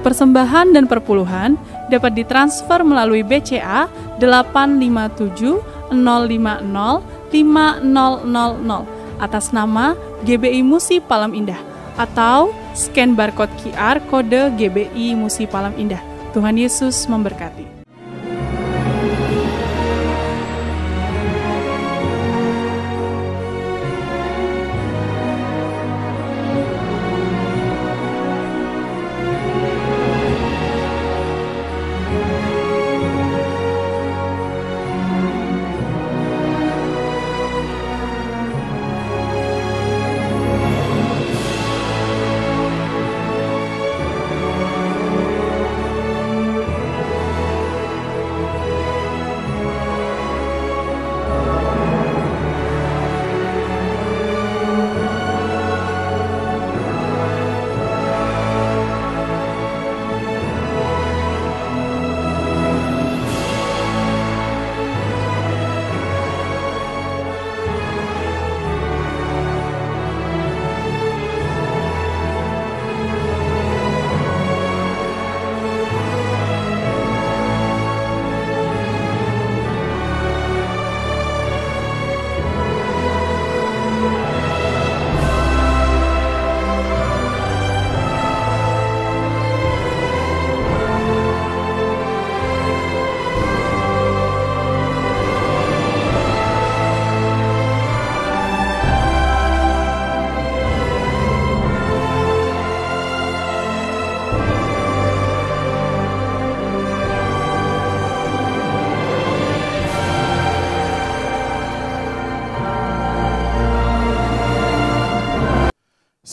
Persembahan dan perpuluhan dapat ditransfer melalui BCA 857 050 5000 atas nama GBI Musi Palem Indah atau scan barcode QR kode GBI Musi Palem Indah. Tuhan Yesus memberkati.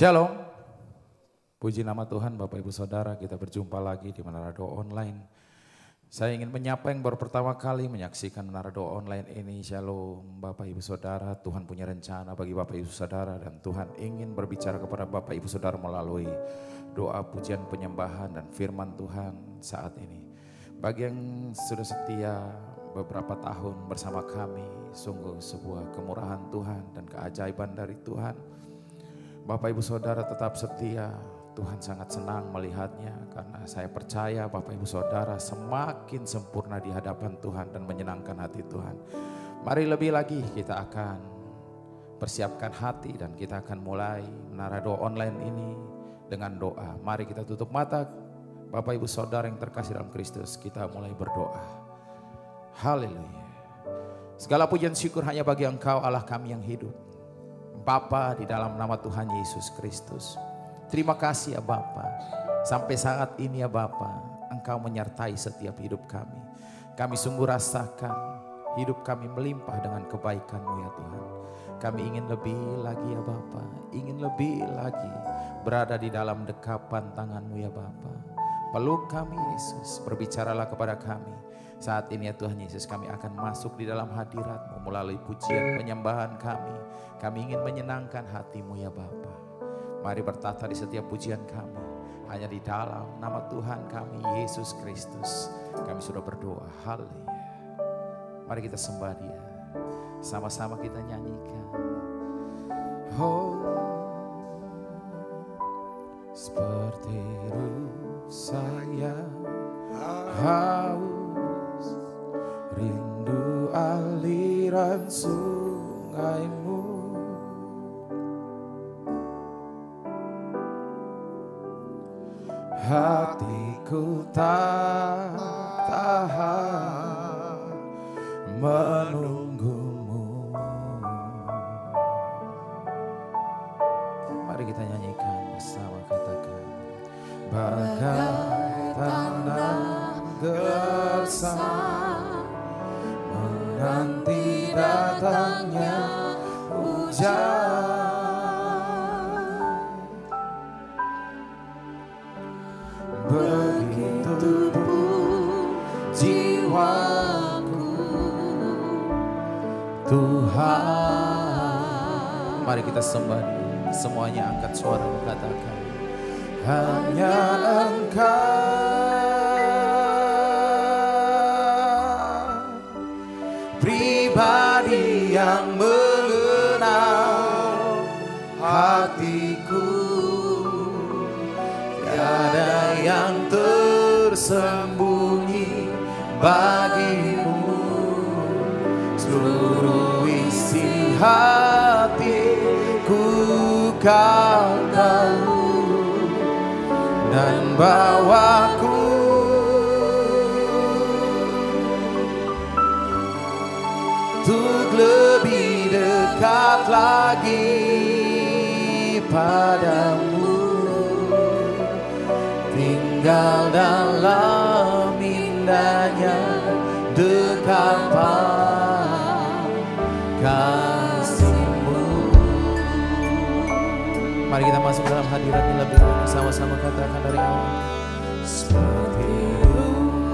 Shalom, puji nama Tuhan. Bapak Ibu Saudara, kita berjumpa lagi di Menara Doa Online. Saya ingin menyapa yang baru pertama kali menyaksikan Menara Doa Online ini. Shalom Bapak Ibu Saudara, Tuhan punya rencana bagi Bapak Ibu Saudara dan Tuhan ingin berbicara kepada Bapak Ibu Saudara melalui doa, pujian, penyembahan dan firman Tuhan saat ini. Bagi yang sudah setia beberapa tahun bersama kami, sungguh sebuah kemurahan Tuhan dan keajaiban dari Tuhan. Bapak Ibu Saudara tetap setia, Tuhan sangat senang melihatnya karena saya percaya Bapak Ibu Saudara semakin sempurna di hadapan Tuhan dan menyenangkan hati Tuhan. Mari lebih lagi kita akan persiapkan hati dan kita akan mulai Menara Doa Online ini dengan doa. Mari kita tutup mata, Bapak Ibu Saudara yang terkasih dalam Kristus, kita mulai berdoa. Haleluya. Segala pujian syukur hanya bagi Engkau Allah kami yang hidup. Bapa, di dalam nama Tuhan Yesus Kristus, terima kasih ya Bapa. Sampai saat ini ya Bapa, Engkau menyertai setiap hidup kami. Kami sungguh rasakan hidup kami melimpah dengan kebaikan-Mu ya Tuhan. Kami ingin lebih lagi ya Bapa, ingin lebih lagi berada di dalam dekapan tangan-Mu ya Bapa. Peluk kami Yesus, berbicaralah kepada kami. Saat ini ya Tuhan Yesus, kami akan masuk di dalam hadirat-Mu melalui pujian penyembahan kami. Kami ingin menyenangkan hati-Mu ya Bapa. Mari bertata di setiap pujian kami. Hanya di dalam nama Tuhan kami Yesus Kristus kami sudah berdoa. Haleluya. Mari kita sembah Dia. Sama-sama kita nyanyikan. Oh, seperti ruh saya haus, rindu aliran sungai-Mu. Hatiku tak tahan menunggu-Mu. Mari kita nyanyikan bersama, katakan. Bagai tanah gersang menanti datangnya hujan. Begitu pun jiwaku Tuhan. Mari kita sembah Dia. Semuanya angkat suara katakan. Hanya Engkau pribadi yang mengenal hatiku. Tiada yang yang tersembunyi bagimu, seluruh isi hatiku kau tahu, dan bawaku untuk lebih dekat lagi padamu, tinggal dalam indahnya dekapan kasih-Mu. Mari kita masuk dalam hadirat-Nya lebih lagi, sama-sama katakan dari awal. Seperti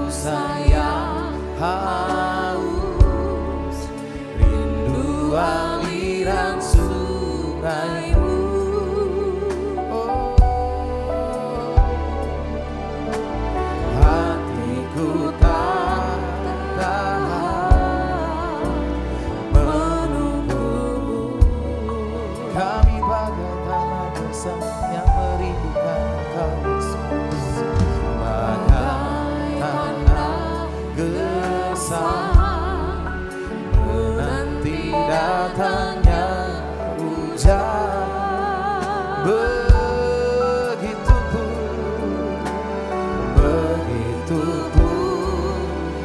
saya haus, rindu aliran sungai-Mu. Oh, hatiku tak tahan menunggu-Mu. Kami bagai tanah basah yang merindukan Engkau, Yesus. Bagai tanah gersang menanti datangnya hujan. Begitupun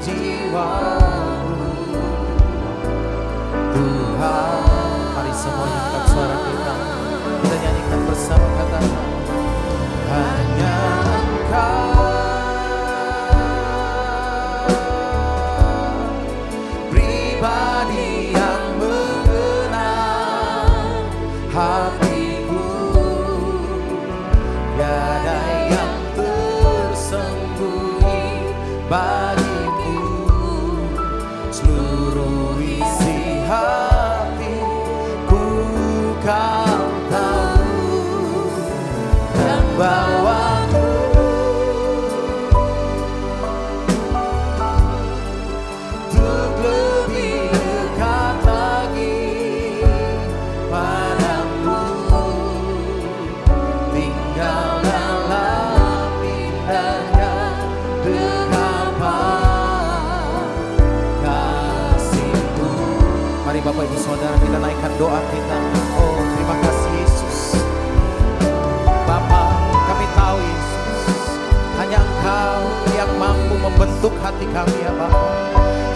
jiwaku, Tuhan. Mari semuanya angkat suara kita nyanyikan bersama, katakan hanya Engkau pribadi yang mengenal hatiku, tiada yang tersembunyi bagiku, seluruh isi hatiku kau tahu, dan bawaku untuk lebih dekat lagi padamu, tinggal dalam indahnya dekapan kasih-Mu. Mari Bapak Ibu Saudara, kita naikkan doa kita. Oh, terima kasih Yesus. Bapa, kami tahu Yesus, hanya Engkau yang mampu membentuk hati kami ya Bapa.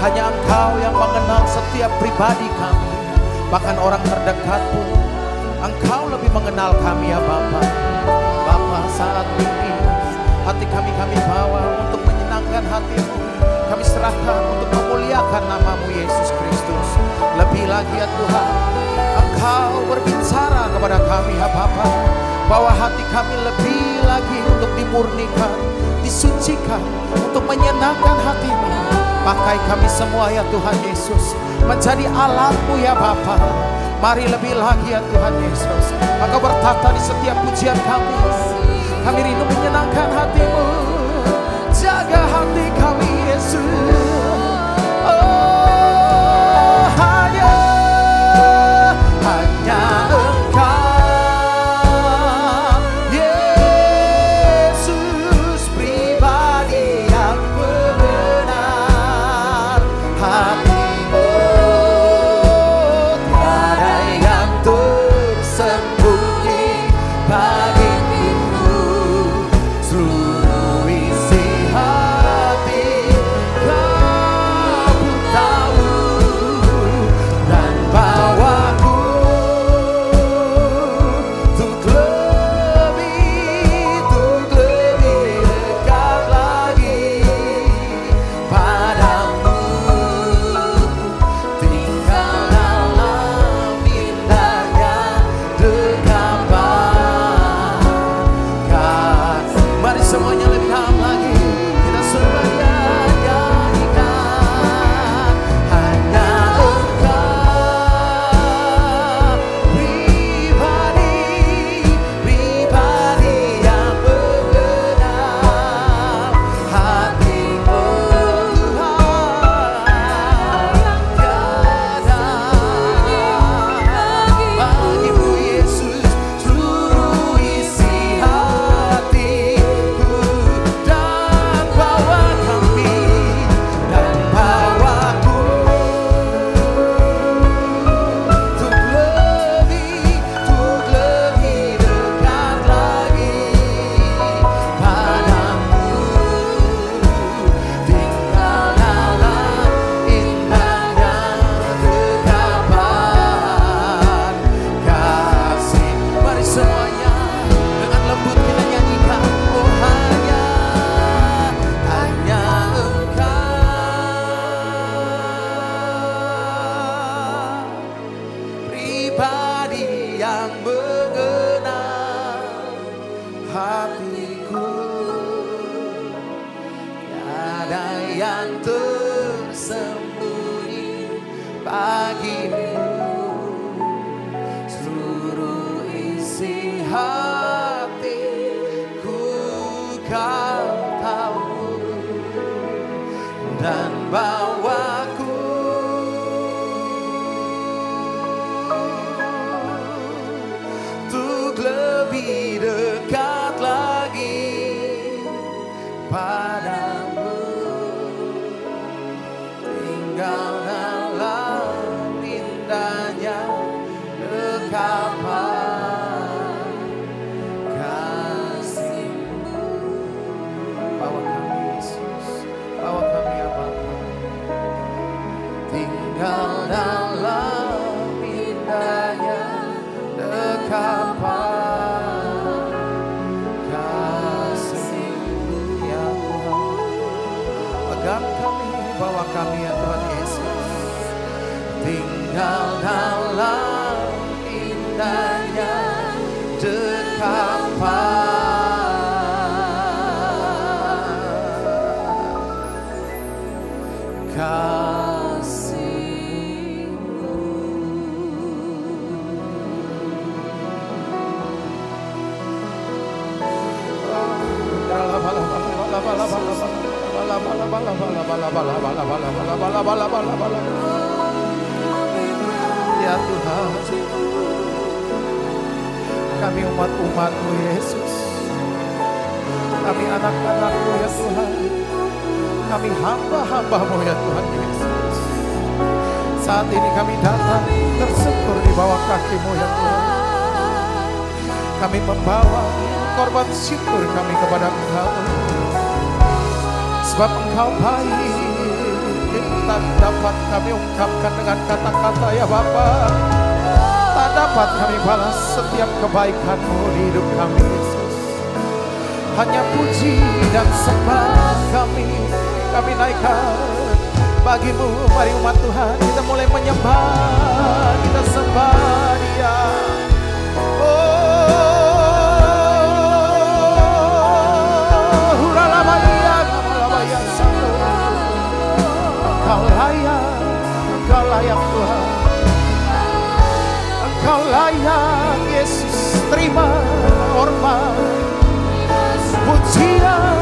Hanya Engkau yang mengenal setiap pribadi kami, bahkan orang terdekat pun Engkau lebih mengenal kami ya Bapa. Bapa, saat ini hati kami bawa untuk menyenangkan hati-Mu. Kami serahkan untuk memuliakan nama-Mu Yesus Kristus. Lebih lagi ya Tuhan, Engkau berbicara kepada kami ya Bapa, bahwa hati kami lebih lagi untuk dimurnikan, disucikan, untuk menyenangkan hati-Mu. Pakai kami semua ya Tuhan Yesus, menjadi alat-Mu ya Bapa. Mari lebih lagi ya Tuhan Yesus, Engkau bertata di setiap pujian kami. Kami rindu menyenangkan hati-Mu. Jaga hati kami Yesus. Oh, hanya Engkau Yesus, pribadi yang benar hati-Mu, tiada yang tersembunyi bagiku, seluruh isi hati Kau tahu, dan bawaku untuk lebih dekat lagi padamu, tinggal dalam indahnya dekapan kasih. Mari semuanya lebih dalam lagi, kita semuanya nyanyikan. Hanya Engkau pribadi yang mengenal hati-Mu, Tuhan. Tiada bagimu Yesus, seluruh isi hatiku yang tersembunyi bagimu. Seluruh isi hatiku Kau tahu, dan bawaku untuk lebih dekat lagi padamu. Tinggal dalam indahnya dekapan kasih-Mu. Bawa kami Yesus, bawa kami ya Bapa. Tinggal dalam indahnya dekapan kasih-Mu ya Tuhan. Pegang kami, bawa kami ya Tuhan Yesus. Tinggal dalam indahnya dekapan kasih-Mu. Ya Tuhan, kami umat-umat-Mu Yesus, kami anak-anak-Mu ya Tuhan, kami hamba-hamba-Mu ya Tuhan Yesus. Saat ini kami datang tersentur di bawah kaki-Mu ya Tuhan. Kami membawa korban syukur kami kepada Engkau, sebab Engkau baik. Tak dapat kami ungkapkan dengan kata-kata ya Bapa. Tak dapat kami balas setiap kebaikan-Mu di hidup kami Yesus. Hanya puji dan sembah kami naikkan bagi-Mu. Mari umat Tuhan, kita mulai menyembah, kita sembah Dia. Engkau layak Tuhan, Engkau layak Yesus. Terima hormat, pujian,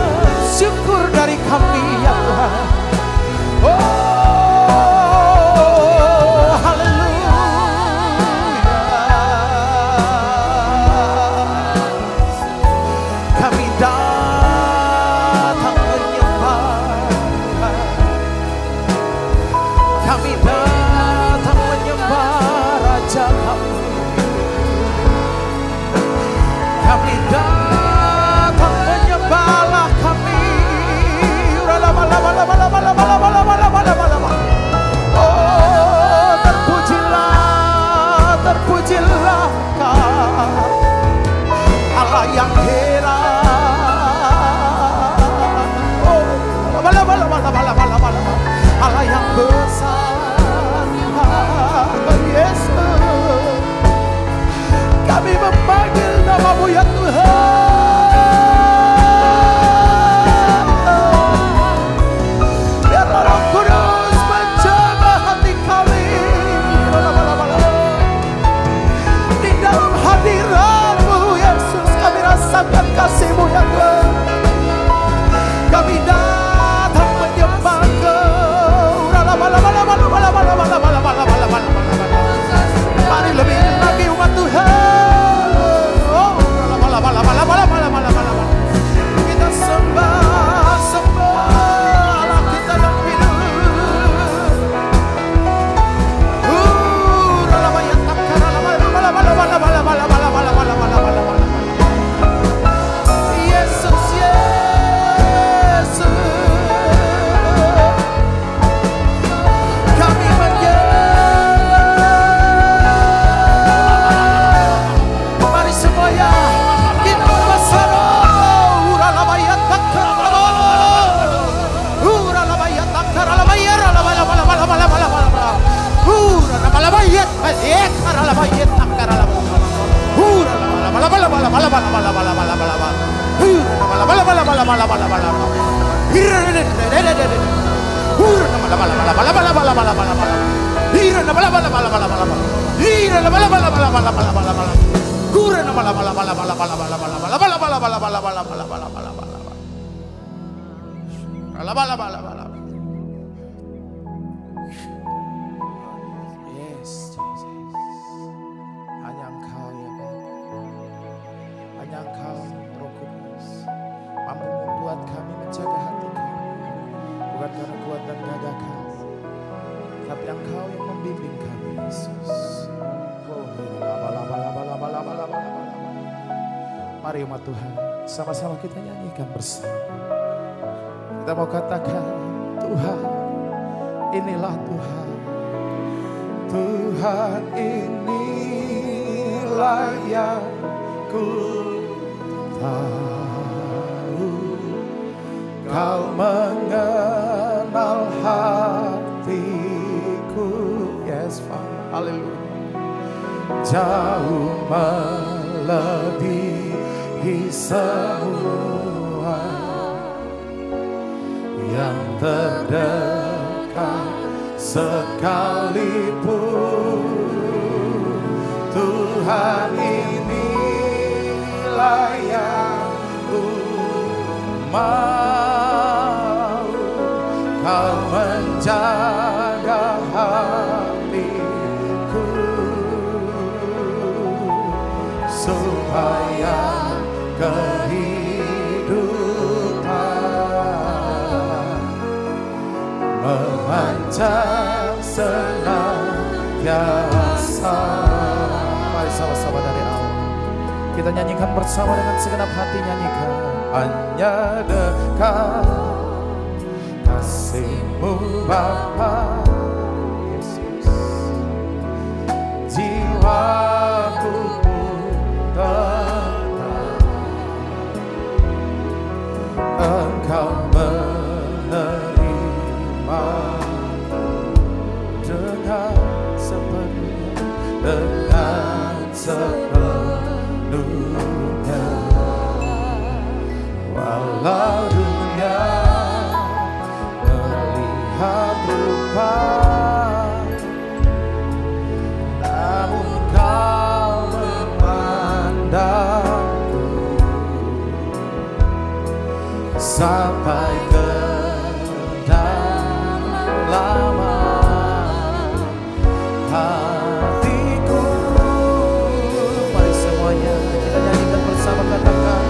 syukur dari kami ya Tuhan. Oh, haleluya. Kami datang menyembah, kami datang menyembah Raja kami. Kami datang menyembahlah kami. Oh, terpujilah, terpujilah Kau, Allah yang heran. Oh, Allah yang besar, Yesus. Kami memanggil nama-Mu ya Tuhan. Biarlah Roh Kudus menjamah hati kami. Di dalam hadirat-Mu Yesus, kami rasakan kasih-Mu ya Tuhan. Kami datang menyembah Kau. Mari lebih lagi umat Tuhan. Oh, kita sembah, sembah Allah kita yang hidup. Yesus, Yesus, kami mari semuanya kita bersorak. Yes, Jesus. Hanya Engkau ya Bapa. Hanya Engkau Roh Kudus mampu membuat kami menjaga hati kami. Bukan karena kuat dan gagah kami, tapi Engkau yang membimbing kami, Yesus. Mari umat Tuhan, sama-sama kita nyanyikan bersama. Kita mau katakan, Tuhan, inilah Tuhan. Tuhan, inilah yang ku tahu. Kau mengenal hatiku. Yes, Father. Haleluya. Jauh melebihi semua yang terdekat sekalipun. Tuhan, inilah yang ku mau. Kau menjaga hatiku supaya kehidupan memancar senantiasa. Mari sama-sama dari awal kita nyanyikan bersama dengan segenap hati. Nyanyikan, hanya dekat kasih-Mu Bapa Yesus, jiwaku tenang. Engkau menerima dengan sepenuhnya, dengan sepenuhnya. Walau dunia melihat rupa, namun Kau memandangku sampai ke dalam hatiku. Mari semuanya kita nyanyikan bersama, katakan,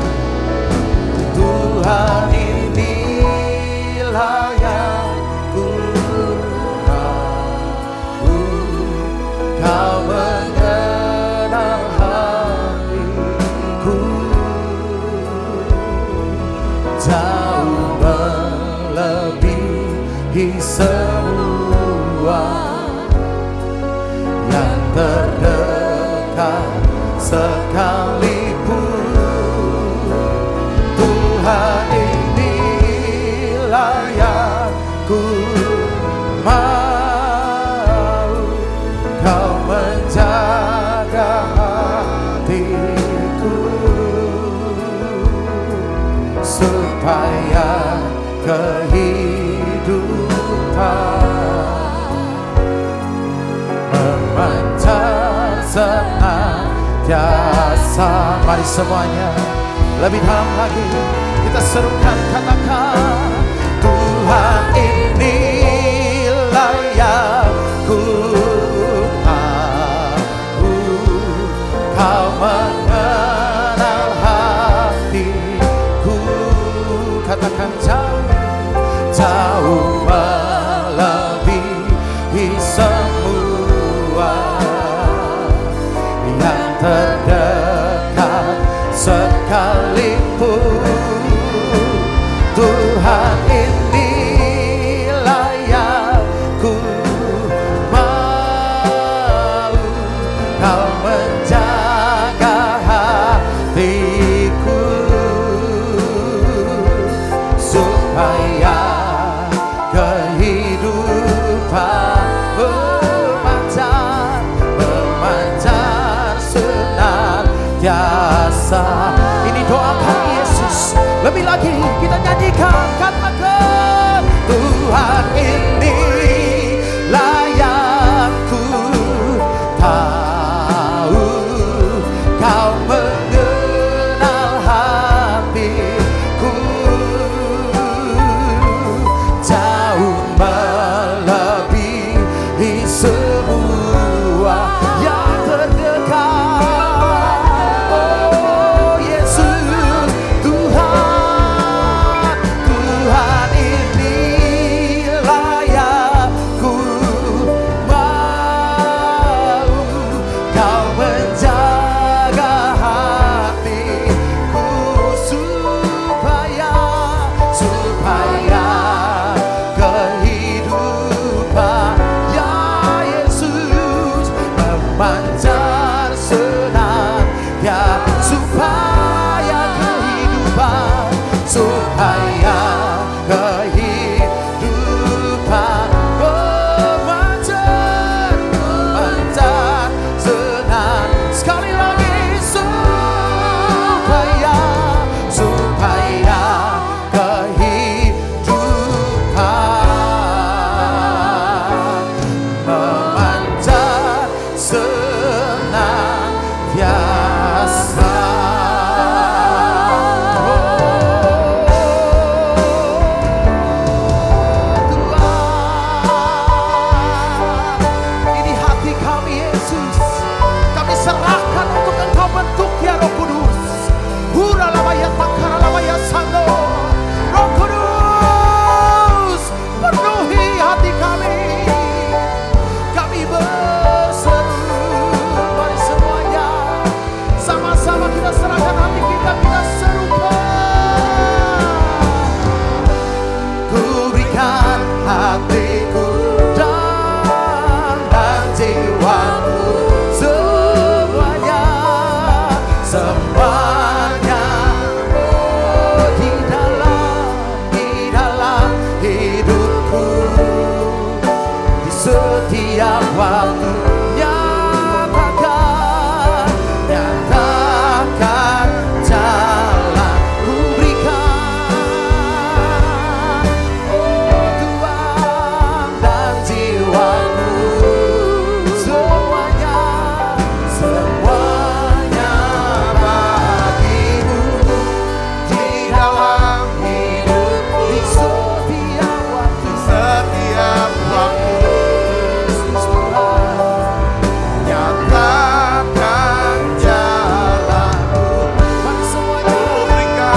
Tuhan, inilah yang ku tahu. Kau mengenal hatiku jauh melebihi semua yang terdekat sekalipun. Tuhan, inilah yang ku mau. Kau menjaga hatiku supaya kehidupan memancar senantiasa. Mari semuanya lebih dalam lagi kita serukan, katakan, Tuhan, inilah yang ku tahu. Kau mengenal hatiku. Katakan, jauh melebihi semua yang terdekat sekalipun. Tuhan, inilah yang ku mau. Kau menjaga hatiku supaya Lebih lagi kita nyanyikan, katakan Tuhan ini layak ku tahu, Kau mengenal hatiku jauh melebihi semua yang terdekat. Oh Yesus, Tuhan, Tuhan ini layak ku mau, Kau menjaga hatiku supaya kehidupan ya Yesus memancar senantiasa, supaya kehidupan memancar senang. Sekali lagi supaya kehidupan memancar senantiasa. Tuhan, ini hati kami Yesus, kami serahkan untuk Engkau bentuk ya Roh Kudus. Huralamaya takaralamaya sando, Roh Kudus penuhi hati kami. Kami berseru, mari semuanya sama-sama kita serahkan hati kita, kita serukan. Ku berikan hatiku dan jiwaku, semuanya oh, di dalam hidupku, di setiap waktu nyatakan jalan ku berikan, oh Tuhan, dan jiwaku semuanya bagimu, di dalam hidupku, di setiap waktu Yesus Tuhan, nyatakan jalanmu. Mari semuanya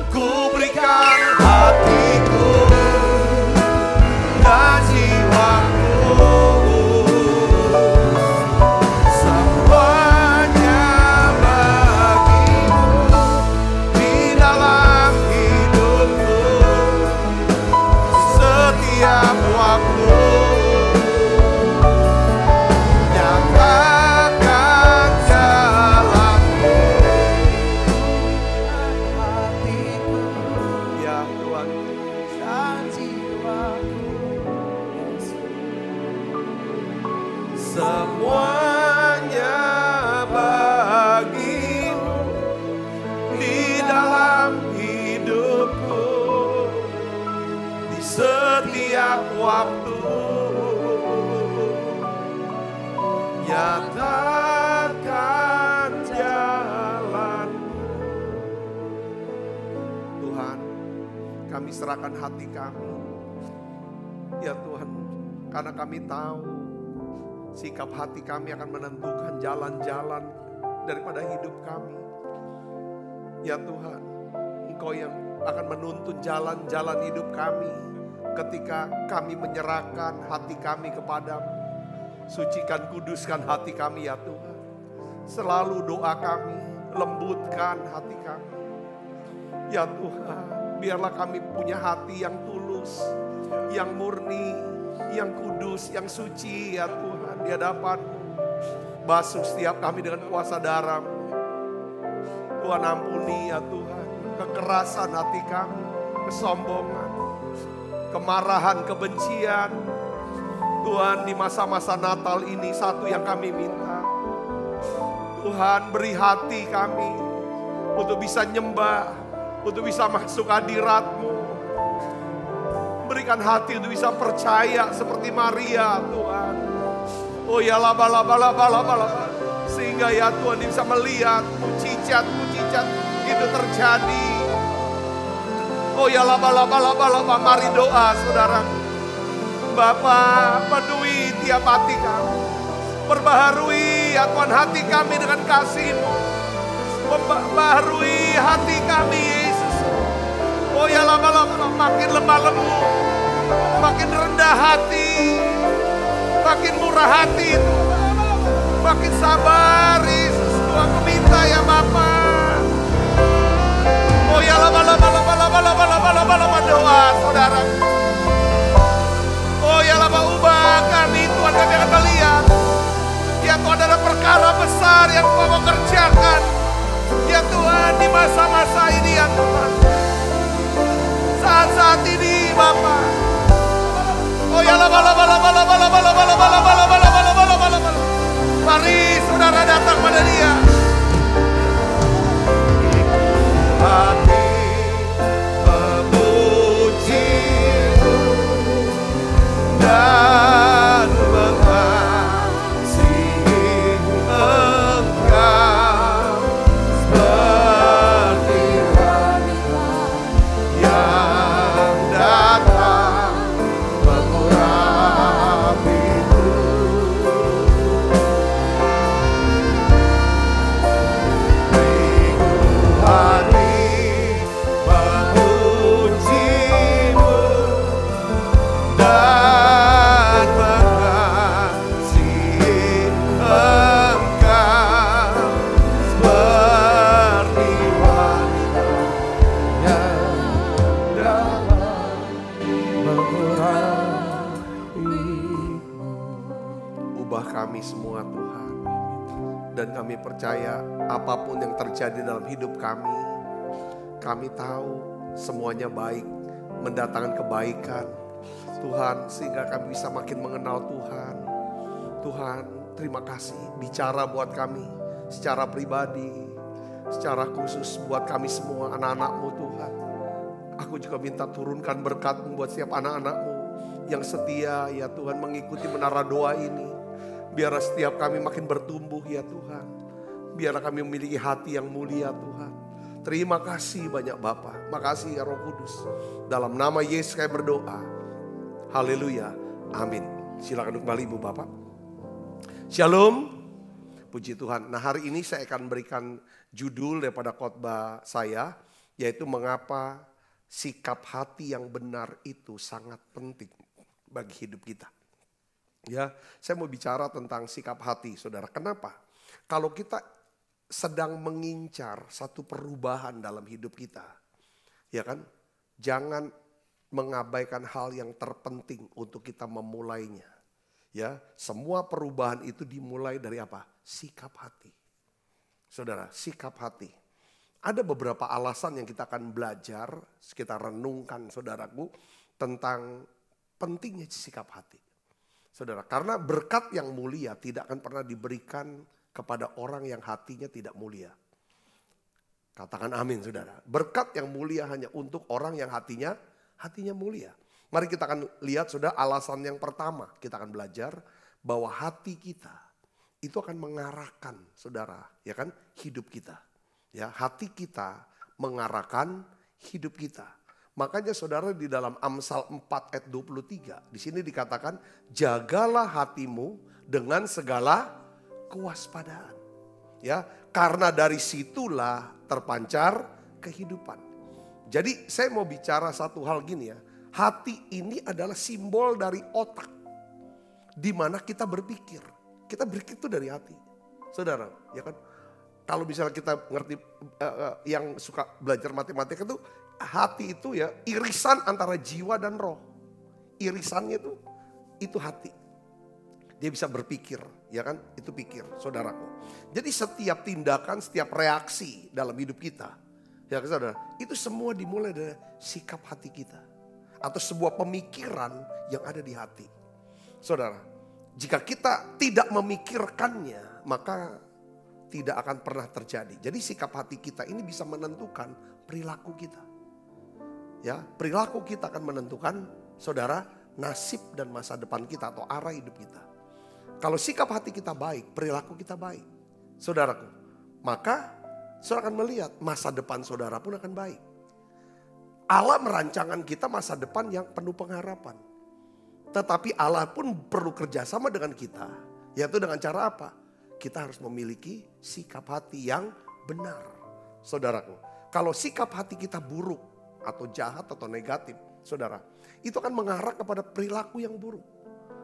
ku berikan hatiku dan jiwaku, semuanya bagimu, di dalam hidupku, setiap waktu nyatakan jalanmu. Hatiku ya Tuhan dan jiwaku, semuanya bagimu, di dalam hidupku, di setiap waktu nyatakan jalan. Tuhan, kami serahkan hati kami ya Tuhan, karena kami tahu sikap hati kami akan menentukan jalan-jalan daripada hidup kami. Ya Tuhan, Engkau yang akan menuntun jalan-jalan hidup kami ketika kami menyerahkan hati kami kepadamu. Sucikan, kuduskan hati kami ya Tuhan. Selalu doa kami, lembutkan hati kami. Ya Tuhan, biarlah kami punya hati yang tulus, yang murni, yang kudus, yang suci ya Tuhan di hadapan-Mu. Basuh setiap kami dengan kuasa darah-Mu. Tuhan ampuni ya Tuhan kekerasan hati kami, kesombongan, kemarahan, kebencian. Tuhan, di masa-masa Natal ini satu yang kami minta, Tuhan, beri hati kami untuk bisa nyembah, untuk bisa masuk hadirat-Mu. Berikan hati untuk bisa percaya seperti Maria, Tuhan. Oh ya laba. Sehingga ya Tuhan bisa melihat mujizat itu terjadi. Oh ya laba. Mari doa saudara. Bapa, penuhi tiap hati kami. Perbaharui ya Tuhan hati kami dengan kasih-Mu. Perbaharui hati kami Yesus. Oh ya lama makin lemah lembut, makin rendah hati, makin murah hati, makin sabar Yesus. Tuhan aku minta ya Bapa. Oh ya lama doa saudara. Oh ya lama ubah kami Tuhan, kami akan melihat. Ya Tuhan ada perkara besar yang Kau mau kerjakan. Ya Tuhan di masa-masa ini ya Tuhan. Saat-saat ini Bapa. Oh ya lama. Mari saudara datang pada Dia. Hati memuji-Mu dan mengasihi Engkau seperti yang datang mengurapiku. Dan kami percaya apapun yang terjadi dalam hidup kami tahu semuanya baik, mendatangkan kebaikan. Tuhan, sehingga kami bisa makin mengenal Tuhan. Tuhan, terima kasih. Bicara buat kami secara pribadi, secara khusus buat kami semua anak-anak-Mu Tuhan. Aku juga minta turunkan berkat-Mu buat setiap anak-anak-Mu yang setia ya Tuhan mengikuti menara doa ini. Biar setiap kami makin bertumbuh ya Tuhan. Biar kami memiliki hati yang mulia Tuhan. Terima kasih banyak Bapa. Makasih ya Roh Kudus. Dalam nama Yesus kami berdoa. Haleluya. Amin. Silakan kembali Ibu Bapak. Shalom. Puji Tuhan. Nah hari ini saya akan berikan judul daripada khotbah saya. Yaitu mengapa sikap hati yang benar itu sangat penting bagi hidup kita. Ya, saya mau bicara tentang sikap hati, saudara. Kenapa? Kalau kita sedang mengincar satu perubahan dalam hidup kita, ya kan? Jangan mengabaikan hal yang terpenting untuk kita memulainya. Ya, semua perubahan itu dimulai dari apa? Sikap hati. Saudara, sikap hati. Ada beberapa alasan yang kita akan belajar, kita renungkan saudaraku, tentang pentingnya sikap hati. Saudara, karena berkat yang mulia tidak akan pernah diberikan kepada orang yang hatinya tidak mulia. Katakan amin saudara. Berkat yang mulia hanya untuk orang yang hatinya mulia. Mari kita akan lihat saudara alasan yang pertama. Kita akan belajar bahwa hati kita itu akan mengarahkan saudara ya kan hidup kita. Ya, hati kita mengarahkan hidup kita. Makanya saudara di dalam Amsal 4 ayat 23 di sini dikatakan jagalah hatimu dengan segala kewaspadaan. Ya, karena dari situlah terpancar kehidupan. Jadi saya mau bicara satu hal gini ya. Hati ini adalah simbol dari otak. Di mana kita berpikir. Kita berpikir itu dari hati. Saudara, ya kan? Kalau misalnya kita ngerti yang suka belajar matematika itu hati itu ya irisan antara jiwa dan roh. Irisannya itu hati. Dia bisa berpikir, ya kan? Itu pikir, saudaraku. Jadi setiap tindakan, setiap reaksi dalam hidup kita, ya saudara, itu semua dimulai dari sikap hati kita. Atau sebuah pemikiran yang ada di hati. Saudara, jika kita tidak memikirkannya, maka tidak akan pernah terjadi. Jadi sikap hati kita ini bisa menentukan perilaku kita. Ya, perilaku kita akan menentukan, saudara, nasib dan masa depan kita atau arah hidup kita. Kalau sikap hati kita baik, perilaku kita baik, saudaraku, maka saudara akan melihat masa depan saudara pun akan baik. Allah merancangkan kita masa depan yang penuh pengharapan. Tetapi Allah pun perlu kerjasama dengan kita. Yaitu dengan cara apa? Kita harus memiliki sikap hati yang benar. Saudaraku, kalau sikap hati kita buruk atau jahat atau negatif, saudara, itu akan mengarah kepada perilaku yang buruk.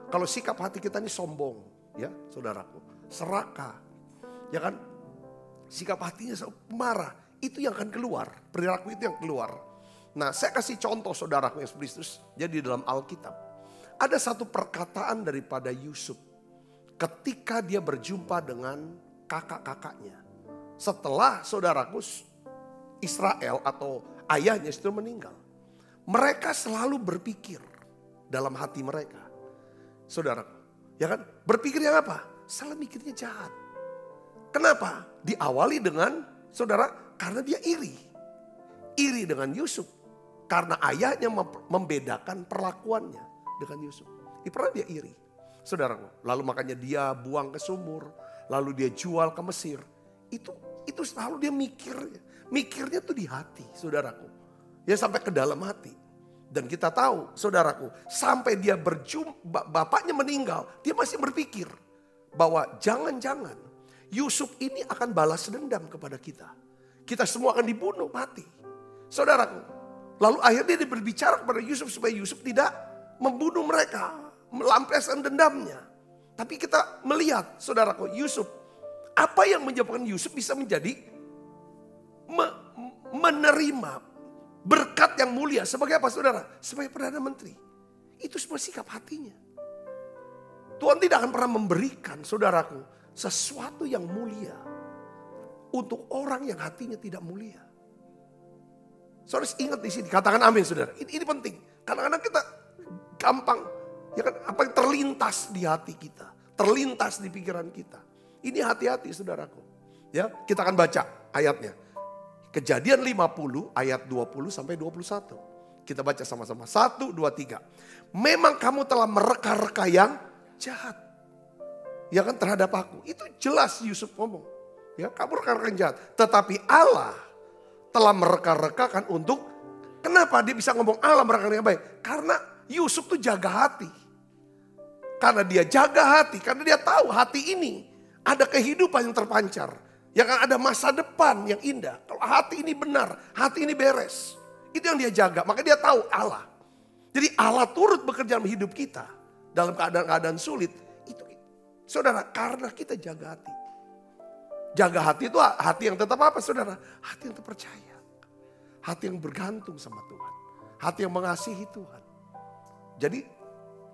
Kalau sikap hati kita ini sombong, ya saudaraku, serakah, ya kan, sikap hatinya marah, itu yang akan keluar, perilaku itu yang keluar. Nah, saya kasih contoh saudaraku Yesus Kristus, jadi dalam Alkitab ada satu perkataan daripada Yusuf ketika dia berjumpa dengan kakak-kakaknya. Setelah saudaraku Israel atau ayahnya itu meninggal, mereka selalu berpikir dalam hati mereka, saudaraku, ya kan? Berpikir yang apa? Selalu mikirnya jahat. Kenapa? Diawali dengan, saudara, karena dia iri. Iri dengan Yusuf. Karena ayahnya membedakan perlakuannya dengan Yusuf. Pernah dia iri, saudaraku. Lalu makanya dia buang ke sumur. Lalu dia jual ke Mesir. Itu selalu dia mikirnya tuh di hati, saudaraku. Ya sampai ke dalam hati. Dan kita tahu, saudaraku, sampai dia bapaknya meninggal, dia masih berpikir bahwa jangan-jangan Yusuf ini akan balas dendam kepada kita. Kita semua akan dibunuh, mati. Saudaraku, lalu akhirnya dia berbicara kepada Yusuf supaya Yusuf tidak membunuh mereka, melampiaskan dendamnya. Tapi kita melihat, saudaraku, Yusuf, apa yang menyebabkan Yusuf bisa menjadi menerima berkat yang mulia sebagai apa, saudara? Sebagai Perdana Menteri. Itu semua sikap hatinya. Tuhan tidak akan pernah memberikan, saudaraku, sesuatu yang mulia untuk orang yang hatinya tidak mulia. Saudara ingat di sini, katakan amin, saudara. Ini penting. Kadang-kadang kita gampang, ya kan, apa yang terlintas di hati kita, terlintas di pikiran kita. Ini hati-hati, saudaraku. Ya, kita akan baca ayatnya. Kejadian 50 ayat 20 sampai 21. Kita baca sama-sama. 1, 2, 3. Memang kamu telah mereka-reka yang jahat. Ya kan, terhadap aku. Itu jelas Yusuf ngomong. Ya, kamu reka-reka yang jahat. Tetapi Allah telah mereka-rekakan untuk, kenapa dia bisa ngomong Allah mereka-reka yang baik? Karena Yusuf tuh jaga hati. Karena dia jaga hati, karena dia tahu hati ini ada kehidupan yang terpancar. Ya kan, ada masa depan yang indah. Kalau hati ini benar, hati ini beres. Itu yang dia jaga, maka dia tahu Allah. Jadi Allah turut bekerja dalam hidup kita. Dalam keadaan-keadaan sulit. Itu, saudara, karena kita jaga hati. Jaga hati itu hati yang tetap apa, saudara? Hati yang terpercaya. Hati yang bergantung sama Tuhan. Hati yang mengasihi Tuhan. Jadi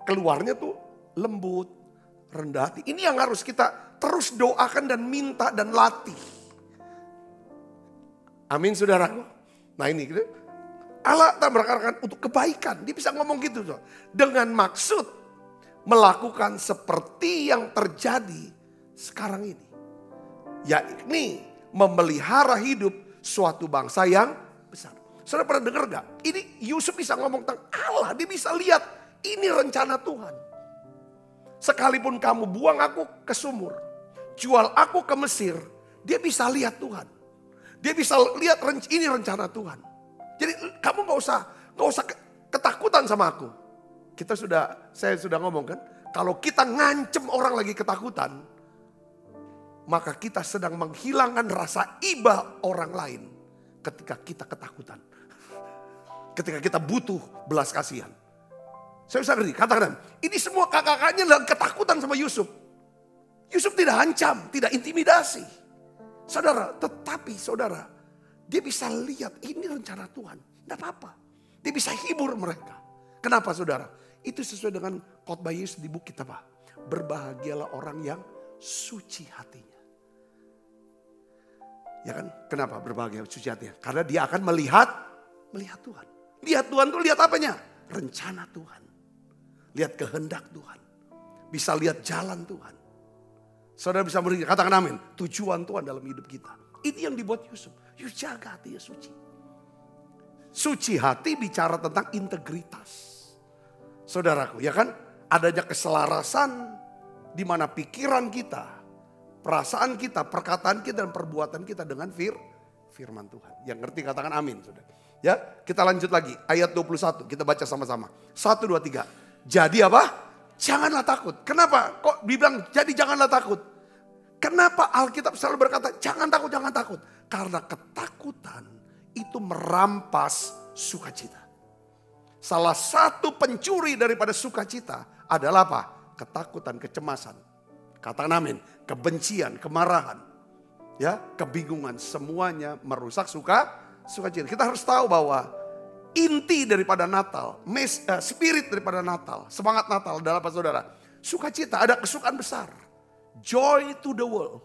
keluarnya tuh lembut, rendah hati. Ini yang harus kita terus doakan dan minta dan latih. Amin, saudaraku. Nah ini gitu. Allah tak berkatakan untuk kebaikan. Dia bisa ngomong gitu. Dengan maksud melakukan seperti yang terjadi sekarang ini. Yakni memelihara hidup suatu bangsa yang besar. Saudara pernah dengar gak? Ini Yusuf bisa ngomong tentang Allah. Dia bisa lihat ini rencana Tuhan. Sekalipun kamu buang aku ke sumur, jual aku ke Mesir, dia bisa lihat Tuhan. Dia bisa lihat ini rencana Tuhan. Jadi kamu gak usah ketakutan sama aku. Saya sudah ngomong kan, kalau kita ngancem orang lagi ketakutan, maka kita sedang menghilangkan rasa iba orang lain ketika kita ketakutan. Ketika kita butuh belas kasihan. Saya bisa ngerti, katakan, ini semua kakak-kakaknya dalam ketakutan sama Yusuf. Yusuf tidak ancam, tidak intimidasi. Saudara, tetapi saudara, dia bisa lihat ini rencana Tuhan. Tidak apa-apa. Dia bisa hibur mereka. Kenapa, saudara? Itu sesuai dengan khotbah Yesus di bukit apa? Berbahagialah orang yang suci hatinya. Ya kan? Kenapa berbahagia suci hatinya? Karena dia akan melihat Tuhan. Lihat Tuhan tuh lihat apanya? Rencana Tuhan. Lihat kehendak Tuhan. Bisa lihat jalan Tuhan. Saudara bisa beri, katakan amin. Tujuan Tuhan dalam hidup kita. Ini yang dibuat Yusuf. Yusuf jaga hatinya suci. Suci hati bicara tentang integritas. Saudaraku, ya kan? Adanya keselarasan di mana pikiran kita, perasaan kita, perkataan kita, dan perbuatan kita dengan firman Tuhan. Yang ngerti katakan amin. Saudara. Ya, kita lanjut lagi. Ayat 21, kita baca sama-sama. 1, 2, 3. Jadi apa? Janganlah takut. Kenapa? Kok dibilang jadi janganlah takut? Kenapa Alkitab selalu berkata jangan takut, jangan takut? Karena ketakutan itu merampas sukacita. Salah satu pencuri daripada sukacita adalah apa? Ketakutan, kecemasan. Katakan amin. Kebencian, kemarahan, ya, kebingungan, semuanya merusak sukacita. Kita harus tahu bahwa inti daripada Natal, spirit daripada Natal, semangat Natal adalah apa saudara? Sukacita, ada kesukaan besar. Joy to the world.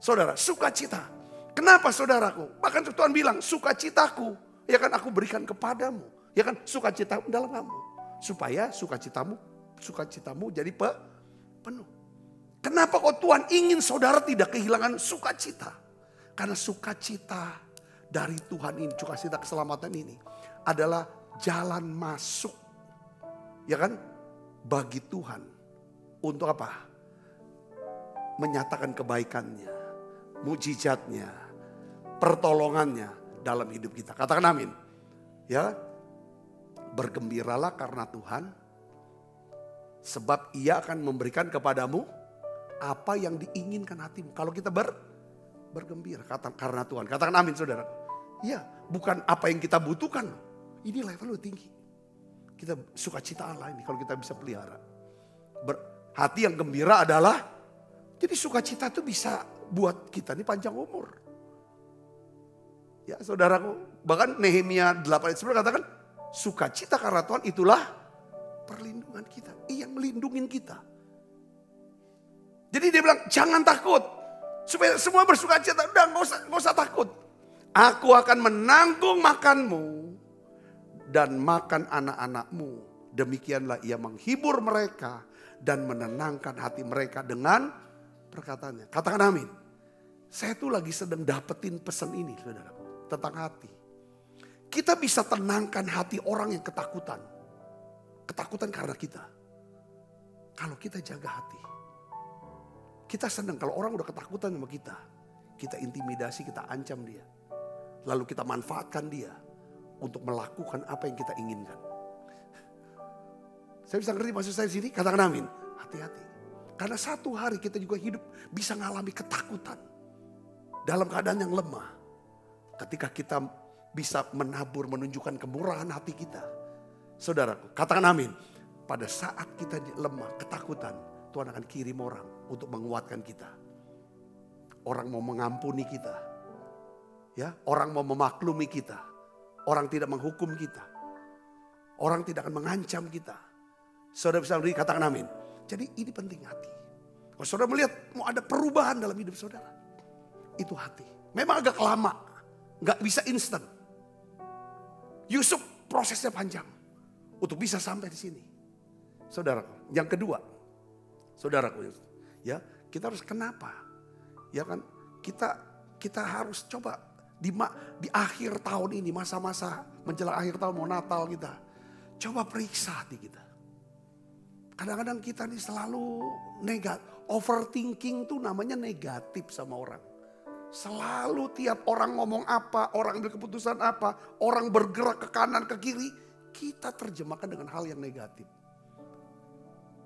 Saudara, sukacita. Kenapa saudaraku? Bahkan Tuhan bilang sukacitaku, ya kan aku berikan kepadamu. Ya kan sukacita dalam kamu. Supaya sukacitamu jadi penuh. Kenapa kok Tuhan ingin saudara tidak kehilangan sukacita? Karena sukacita dari Tuhan ini, sukacita keselamatan ini adalah jalan masuk, ya kan, bagi Tuhan untuk apa? Menyatakan kebaikannya, mujizatnya, pertolongannya dalam hidup kita. Katakan amin. Ya, bergembiralah karena Tuhan, sebab Ia akan memberikan kepadamu apa yang diinginkan hatimu. Kalau kita bergembira karena Tuhan. Katakan amin saudara. Ya, bukan apa yang kita butuhkan. Ini level tinggi. Kita sukacita Allah ini kalau kita bisa pelihara. Hati yang gembira adalah, jadi sukacita itu bisa buat kita ini panjang umur. Ya saudaraku, bahkan Nehemia 8 ayat 9 katakan, sukacita karena Tuhan itulah perlindungan kita. Ia melindungi kita. Jadi dia bilang jangan takut. Supaya semua bersukacita, udah gak usah takut. Aku akan menanggung makanmu dan makan anak-anakmu. Demikianlah ia menghibur mereka dan menenangkan hati mereka dengan perkataannya. Katakan amin. Saya tuh lagi sedang dapetin pesan ini saudara. Tentang hati. Kita bisa tenangkan hati orang yang ketakutan. Ketakutan karena kita. Kalau kita jaga hati. Kita senang kalau orang udah ketakutan sama kita. Kita intimidasi, kita ancam dia. Lalu kita manfaatkan dia untuk melakukan apa yang kita inginkan. Saya bisa ngerti maksud saya di sini? Katakan amin. Hati-hati. Karena satu hari kita juga hidup bisa mengalami ketakutan. Dalam keadaan yang lemah. Ketika kita bisa menabur, menunjukkan kemurahan hati kita. Saudaraku, katakan amin. Pada saat kita lemah, ketakutan, Tuhan akan kirim orang untuk menguatkan kita. Orang mau mengampuni kita. Ya, orang mau memaklumi kita. Orang tidak menghukum kita. Orang tidak akan mengancam kita. Saudara bisa berdiri, katakan amin. Jadi ini penting hati. Kalau saudara melihat mau ada perubahan dalam hidup saudara. Itu hati. Memang agak lama. Gak bisa instan. Yusuf prosesnya panjang. Untuk bisa sampai di sini. Saudaraku, yang kedua. Saudaraku, ya, kita harus kenapa? Ya kan, kita harus coba di akhir tahun ini, masa-masa menjelang akhir tahun mau Natal kita. Coba periksa hati kita. Kadang-kadang kita ini selalu negatif. Overthinking tuh namanya negatif sama orang. Selalu tiap orang ngomong apa, orang ambil keputusan apa, orang bergerak ke kanan, ke kiri. Kita terjemahkan dengan hal yang negatif.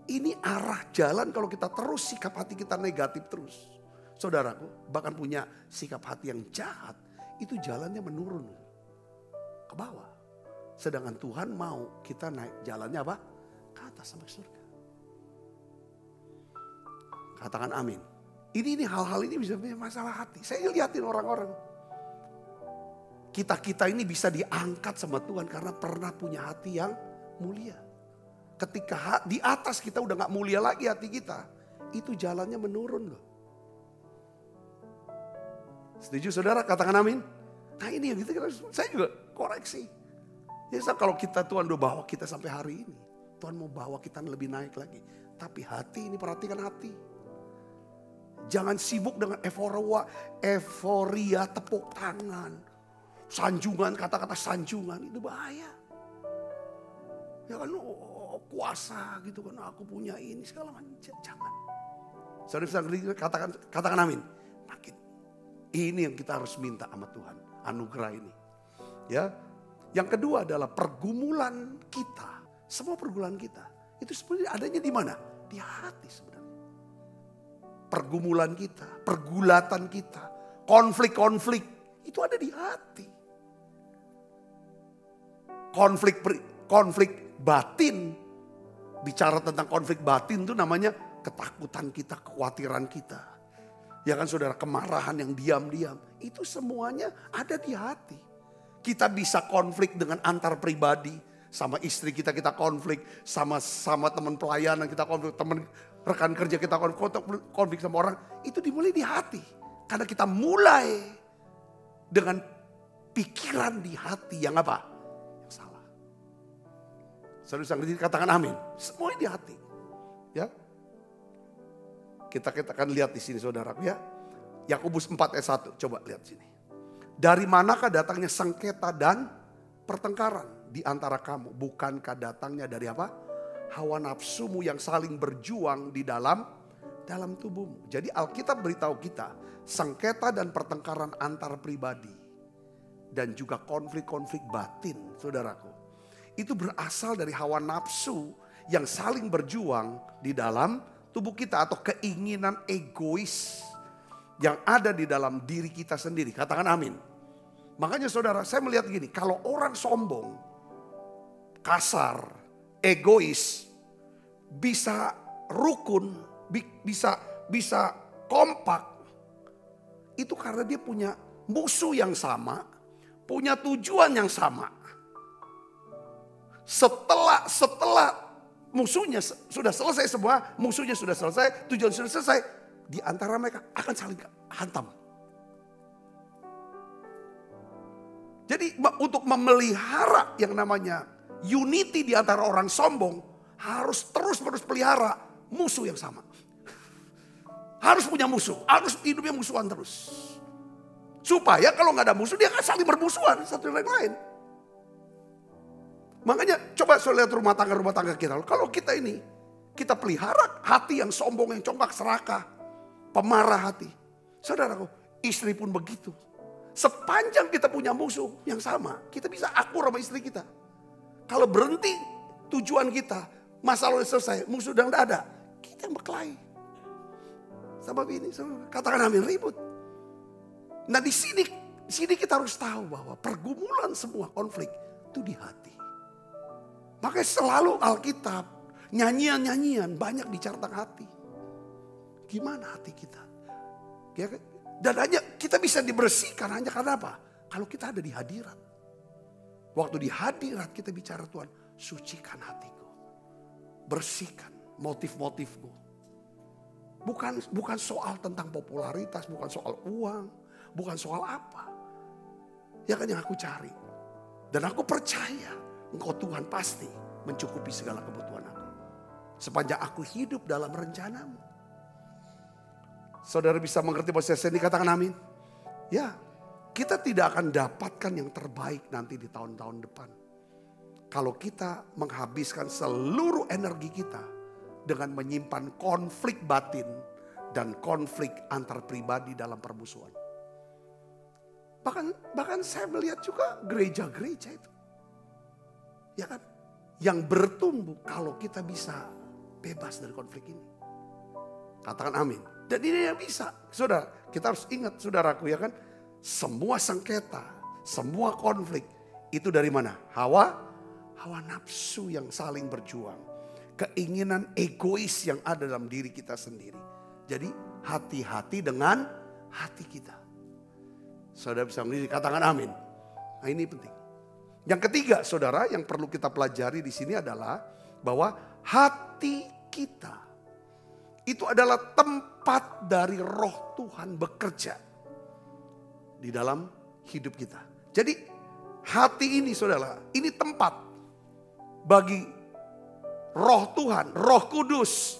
Ini arah jalan kalau kita terus sikap hati kita negatif terus. Saudaraku, bahkan punya sikap hati yang jahat. Itu jalannya menurun ke bawah. Sedangkan Tuhan mau kita naik jalannya apa? Ke atas sampai surga. Katakan amin. Ini hal-hal ini bisa punya masalah hati. Saya lihatin orang-orang. Kita ini bisa diangkat sama Tuhan karena pernah punya hati yang mulia. Ketika di atas kita udah gak mulia lagi hati kita. Itu jalannya menurun loh. Setuju saudara? Katakan amin. Nah ini yang gitu, saya juga koreksi. Ya kalau kita Tuhan udah bawa kita sampai hari ini. Tuhan mau bawa kita lebih naik lagi. Tapi hati ini, perhatikan hati. Jangan sibuk dengan euforia tepuk tangan. Sanjungan, kata-kata sanjungan itu bahaya. Ya kan, kuasa gitu kan, aku punya ini segala macam. Jangan. Saudara katakan amin. Makin. Ini yang kita harus minta sama Tuhan, anugerah ini. Ya. Yang kedua adalah pergumulan kita. Semua pergumulan kita itu sebenarnya adanya di mana? Di hati sebenarnya. Pergumulan kita, pergulatan kita, konflik-konflik itu ada di hati. Konflik batin, bicara tentang konflik batin itu namanya ketakutan kita, kekhawatiran kita. Ya kan saudara, kemarahan yang diam-diam, itu semuanya ada di hati. Kita bisa konflik dengan antar pribadi, sama istri kita konflik, sama teman pelayanan kita konflik, teman rekan kerja kita konflik sama orang, itu dimulai di hati. Karena kita mulai dengan pikiran di hati yang apa? Yang salah. Saudara katakan amin. Semuanya di hati. Ya. Kita akan lihat di sini saudaraku ya. Yakobus 4 ayat 1, coba lihat sini. Dari manakah datangnya sengketa dan pertengkaran di antara kamu? Bukankah datangnya dari apa? Hawa nafsumu yang saling berjuang di dalam tubuhmu. Jadi Alkitab beritahu kita, sengketa dan pertengkaran antar pribadi dan juga konflik-konflik batin, saudaraku, itu berasal dari hawa nafsu yang saling berjuang di dalam tubuh kita, atau keinginan egois yang ada di dalam diri kita sendiri. Katakan amin. Makanya saudara, saya melihat gini, kalau orang sombong, kasar, egois, bisa rukun, bisa kompak, itu karena dia punya musuh yang sama, punya tujuan yang sama. Setelah musuhnya sudah selesai semua, musuhnya sudah selesai, tujuan sudah selesai, di antara mereka akan saling hantam. Jadi untuk memelihara yang namanya unity di antara orang sombong, harus terus-menerus pelihara musuh yang sama. Harus punya musuh, harus hidupnya musuhan terus. Supaya kalau nggak ada musuh, dia akan saling bermusuhan satu dengan lain. Makanya coba lihat rumah tangga kita. Kalau kita pelihara hati yang sombong, yang congkak, serakah, pemarah hati. Saudaraku, istri pun begitu. Sepanjang kita punya musuh yang sama, kita bisa akur sama istri kita. Kalau berhenti tujuan kita, masalah selesai, musuh udah tidak ada, kita yang berkelahi. Sama ini, katakan amin, ribut. Nah di sini kita harus tahu bahwa pergumulan semua konflik itu di hati. Makanya selalu Alkitab, nyanyian-nyanyian banyak bicara tentang hati. Gimana hati kita? Dan hanya kita bisa dibersihkan hanya karena apa? Kalau kita ada di hadirat. Waktu di hadirat kita bicara, Tuhan, sucikan hatiku. Bersihkan motif-motifku. Bukan soal tentang popularitas, bukan soal uang, bukan soal apa. Ya kan yang aku cari. Dan aku percaya Engkau Tuhan pasti mencukupi segala kebutuhan aku. Sepanjang aku hidup dalam rencanamu. Saudara bisa mengerti bahwa saya ini, katakan amin. Ya, kita tidak akan dapatkan yang terbaik nanti di tahun-tahun depan. Kalau kita menghabiskan seluruh energi kita dengan menyimpan konflik batin dan konflik antar pribadi dalam permusuhan. Bahkan saya melihat juga gereja-gereja itu. Ya kan? Yang bertumbuh kalau kita bisa bebas dari konflik ini. Katakan amin. Dan ini yang bisa. Saudara, kita harus ingat saudaraku ya kan. Semua sengketa, semua konflik itu dari mana? Hawa nafsu yang saling berjuang. Keinginan egois yang ada dalam diri kita sendiri. Jadi hati-hati dengan hati kita. Saudara bisa mengerti, katakan amin. Nah ini penting. Yang ketiga saudara yang perlu kita pelajari di sini adalah bahwa hati kita itu adalah tempat dari Roh Tuhan bekerja di dalam hidup kita. Jadi hati ini saudara, ini tempat bagi Roh Tuhan, Roh Kudus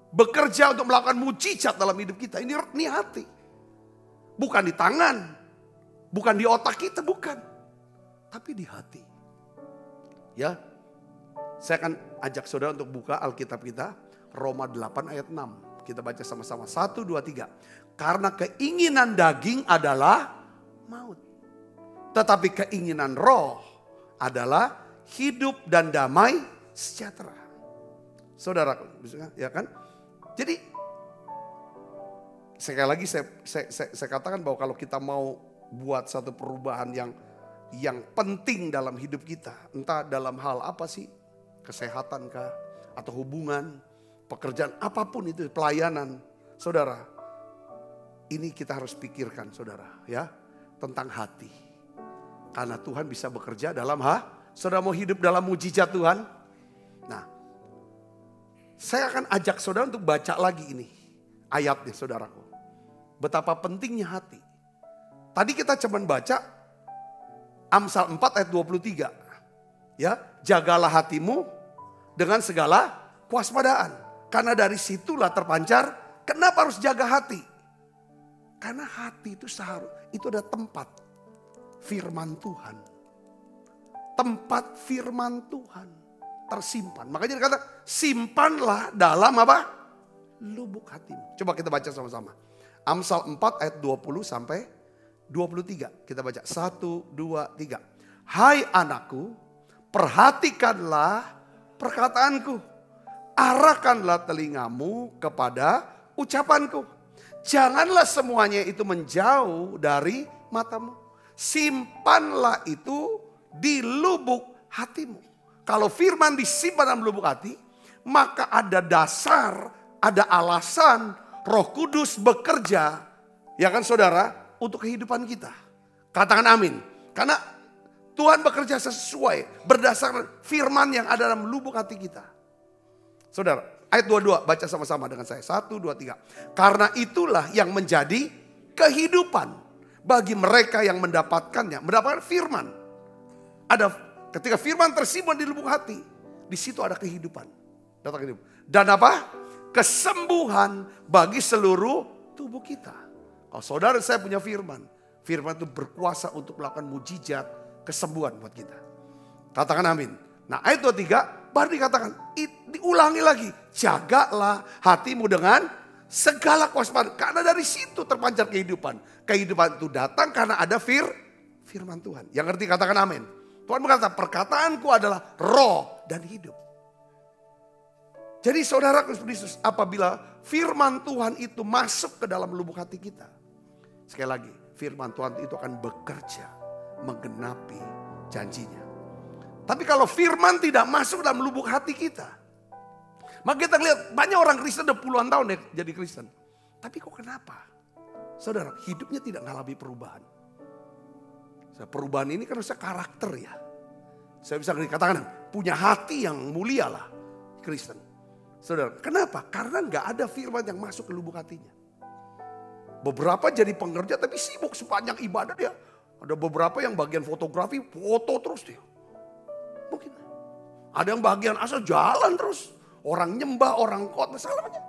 bekerja untuk melakukan mujizat dalam hidup kita. Ini hati. Bukan di tangan, bukan di otak kita, bukan. Tapi di hati. Ya, saya akan ajak saudara untuk buka Alkitab kita, Roma 8 ayat 6. Kita baca sama-sama, 1, 2, 3. Karena keinginan daging adalah maut. Tetapi keinginan roh adalah hidup dan damai sejahtera. Saudara, ya kan? Jadi, sekali lagi saya katakan bahwa kalau kita mau buat satu perubahan yang penting dalam hidup kita. Entah dalam hal apa sih, kesehatan kah, atau hubungan, pekerjaan, apapun itu, pelayanan. Saudara, ini kita harus pikirkan saudara ya, tentang hati. Karena Tuhan bisa bekerja dalam saudara mau hidup dalam mujizat Tuhan. Nah, saya akan ajak saudara untuk baca lagi ini ayatnya saudaraku. Betapa pentingnya hati. Tadi kita cuma baca Amsal 4 ayat 23. Ya, jagalah hatimu dengan segala kewaspadaan. Karena dari situlah terpancar, kenapa harus jaga hati? Karena hati itu itu ada tempat firman Tuhan. Tempat firman Tuhan tersimpan. Makanya dikata simpanlah dalam apa? Lubuk hatimu. Coba kita baca sama-sama. Amsal 4 ayat 20 sampai 23. Kita baca 1, 2, 3. Hai anakku, perhatikanlah perkataanku. Arahkanlah telingamu kepada ucapanku. Janganlah semuanya itu menjauh dari matamu. Simpanlah itu di lubuk hatimu. Kalau firman disimpan dalam lubuk hati, maka ada dasar, ada alasan Roh Kudus bekerja, ya kan saudara, untuk kehidupan kita. Katakan amin. Karena Tuhan bekerja sesuai berdasarkan firman yang ada dalam lubuk hati kita. Saudara, ayat 22 baca sama-sama dengan saya. 1, 2, 3. Karena itulah yang menjadi kehidupan bagi mereka yang mendapatkannya. Mendapatkan firman. Ketika firman tersimpan di lubuk hati, di situ ada kehidupan. Dan apa? Kesembuhan bagi seluruh tubuh kita. Kalau saudara saya punya firman. Firman itu berkuasa untuk melakukan mujizat kesembuhan buat kita. Katakan amin. Nah ayat 23 baru dikatakan, diulangi lagi. Jagalah hatimu dengan segala kewaspadaan. Karena dari situ terpancar kehidupan. Kehidupan itu datang karena ada firman Tuhan. Yang ngerti katakan amin. Tuhan berkata, perkataanku adalah roh dan hidup. Jadi saudara Kristus, apabila firman Tuhan itu masuk ke dalam lubuk hati kita. Sekali lagi, firman Tuhan itu akan bekerja menggenapi janjinya. Tapi kalau firman tidak masuk dalam lubuk hati kita, maka kita lihat banyak orang Kristen udah puluhan tahun ya jadi Kristen. Tapi kok kenapa? Saudara, hidupnya tidak mengalami perubahan. Perubahan ini kan harusnya karakter ya. Saya bisa katakan punya hati yang mulia lah Kristen. Saudara, kenapa? Karena nggak ada firman yang masuk ke lubuk hatinya. Beberapa jadi pengerja tapi sibuk sepanjang ibadah dia. Ada beberapa yang bagian fotografi, foto terus dia. Mungkin. Ada yang bagian asal jalan terus. Orang nyembah, orang khotbah, segala macam.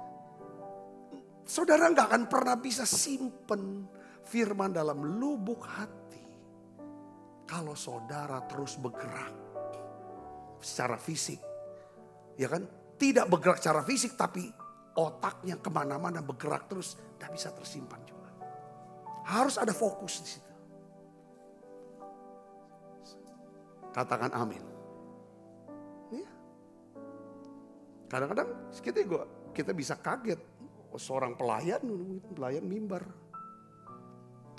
Saudara nggak akan pernah bisa simpen firman dalam lubuk hati. Kalau saudara terus bergerak secara fisik. Ya kan? Tidak bergerak secara fisik tapi otaknya kemana-mana bergerak terus. Tidak bisa tersimpan juga. Harus ada fokus di situ. Katakan amin. Ya. Kadang-kadang kita bisa kaget. Seorang pelayan mimbar.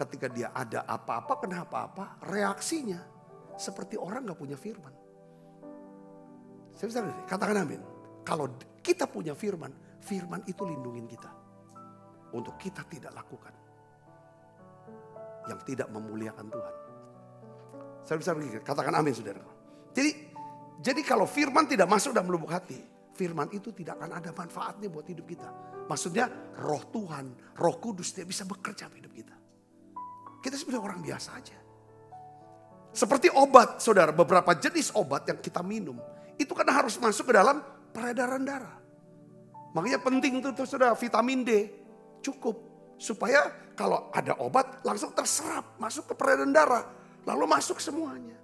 Ketika dia ada apa-apa, kena apa-apa, reaksinya seperti orang gak punya firman. Saya bisa katakan amin. Kalau kita punya firman, firman itu lindungin kita. Untuk kita tidak lakukan yang tidak memuliakan Tuhan. Saya bisa katakan amin saudara. Jadi kalau firman tidak masuk dalam lubuk hati, firman itu tidak akan ada manfaatnya buat hidup kita. Maksudnya roh Tuhan, roh kudus dia bisa bekerja dalam hidup kita. Kita sebenarnya orang biasa aja. Seperti obat saudara, beberapa jenis obat yang kita minum. Itu kan harus masuk ke dalam peredaran darah. Makanya penting tuh saudara, vitamin D cukup. Supaya kalau ada obat langsung terserap, masuk ke peredaran darah. Lalu masuk semuanya.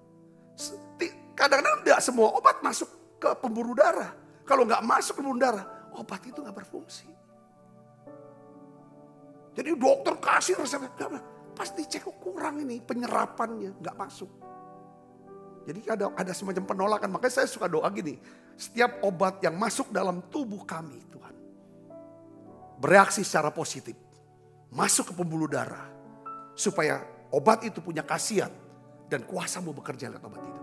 Kadang-kadang tidak semua obat masuk ke pembuluh darah. Kalau nggak masuk ke pembuluh darah, obat itu nggak berfungsi. Jadi dokter kasih resep, pas dicek kurang ini penyerapannya, nggak masuk. Jadi ada semacam penolakan, makanya saya suka doa gini. Setiap obat yang masuk dalam tubuh kami Tuhan, bereaksi secara positif. Masuk ke pembuluh darah. Supaya obat itu punya khasiat dan kuasa mau bekerja lewat obat itu.